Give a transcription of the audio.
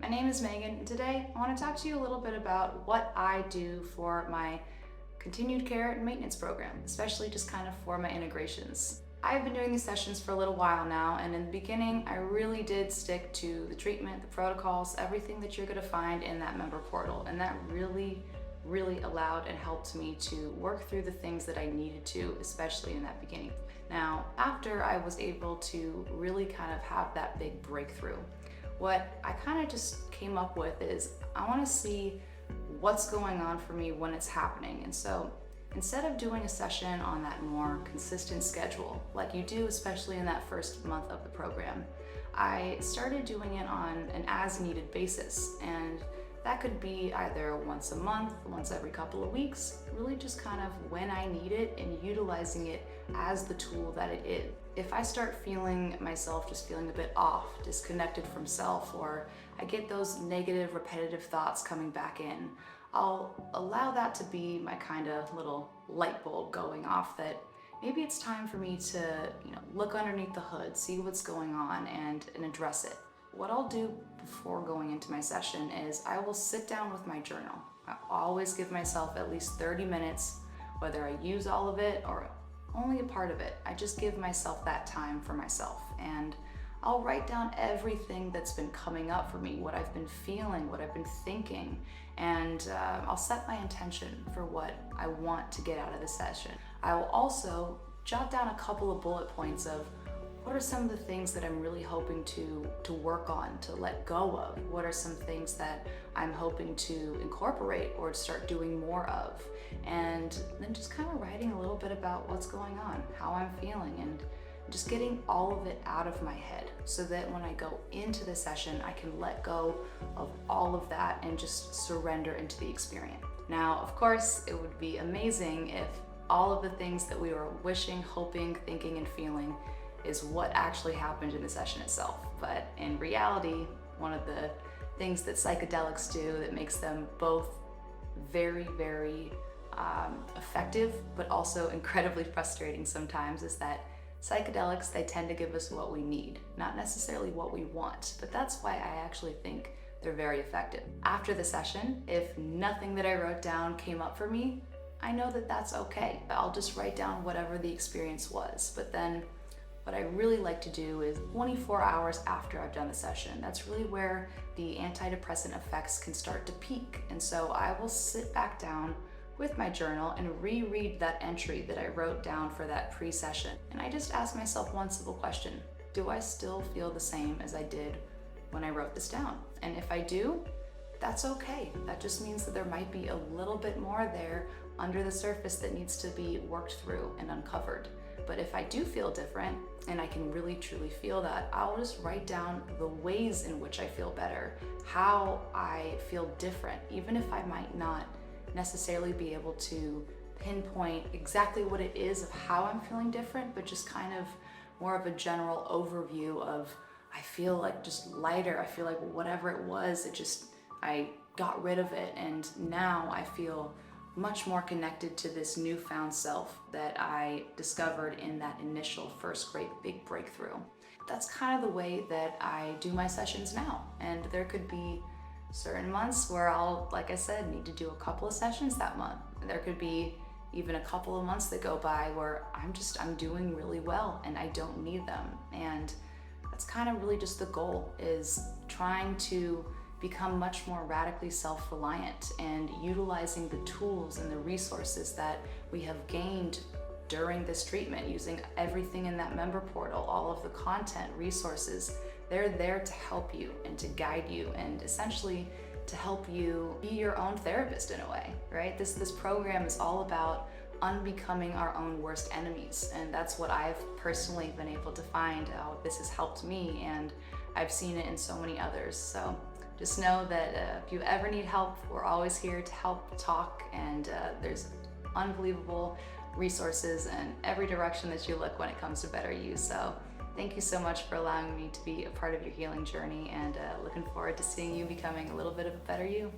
My name is Megan, and today I want to talk to you a little bit about what I do for my continued care and maintenance program, especially just kind of for my integrations. I've been doing these sessions for a little while now, and in the beginning, I really did stick to the treatment, the protocols, everything that you're going to find in that member portal, and that really allowed and helped me to work through the things that I needed to, especially in that beginning. Now, after I was able to really kind of have that big breakthrough, what I kind of just came up with is I want to see what's going on for me when it's happening. And so instead of doing a session on that more consistent schedule, like you do, especially in that first month of the program, I started doing it on an as needed basis. And that could be either once a month, once every couple of weeks, really just kind of when I need it and utilizing it as the tool that it is. If I start feeling myself just feeling a bit off, disconnected from self, or I get those negative, repetitive thoughts coming back in, I'll allow that to be my kind of little light bulb going off that maybe it's time for me to, look underneath the hood, see what's going on and address it. What I'll do before going into my session is I will sit down with my journal. I always give myself at least 30 minutes, whether I use all of it or only a part of it. I just give myself that time for myself, and I'll write down everything that's been coming up for me, what I've been feeling, what I've been thinking, and I'll set my intention for what I want to get out of the session. I will also jot down a couple of bullet points of what are some of the things that I'm really hoping to work on, to let go of? What are some things that I'm hoping to incorporate or start doing more of? And then just kind of writing a little bit about what's going on, how I'm feeling, and just getting all of it out of my head so that when I go into the session, I can let go of all of that and just surrender into the experience. Now, of course, it would be amazing if all of the things that we were wishing, hoping, thinking, and feeling is what actually happened in the session itself. But in reality, one of the things that psychedelics do that makes them both very effective, but also incredibly frustrating sometimes, is that psychedelics, they tend to give us what we need, not necessarily what we want. But that's why I actually think they're very effective. After the session, if nothing that I wrote down came up for me, I know that that's okay. I'll just write down whatever the experience was. But then what I really like to do is 24 hours after I've done the session. That's really where the antidepressant effects can start to peak. And so I will sit back down with my journal and reread that entry that I wrote down for that pre-session. And I just ask myself one simple question: do I still feel the same as I did when I wrote this down? And if I do, that's okay. That just means that there might be a little bit more there under the surface that needs to be worked through and uncovered. But if I do feel different, and I can really truly feel that, I'll just write down the ways in which I feel better, how I feel different, even if I might not necessarily be able to pinpoint exactly what it is of how I'm feeling different, but just kind of more of a general overview of, I feel like just lighter. I feel like whatever it was, I got rid of it, and now I feel much more connected to this newfound self that I discovered in that initial first great big breakthrough. That's kind of the way that I do my sessions now. And there could be certain months where I'll, like I said, need to do a couple of sessions that month. There could be even a couple of months that go by where I'm doing really well and I don't need them. And that's kind of really just the goal, is trying to become much more radically self-reliant and utilizing the tools and the resources that we have gained during this treatment, using everything in that member portal, all of the content, resources. They're there to help you and to guide you and essentially to help you be your own therapist in a way, right? This program is all about unbecoming our own worst enemies, and that's what I've personally been able to find how this has helped me, and I've seen it in so many others. So just know that if you ever need help, we're always here to help talk, and there's unbelievable resources in every direction that you look when it comes to better you. So thank you so much for allowing me to be a part of your healing journey, and looking forward to seeing you becoming a little bit of a better you.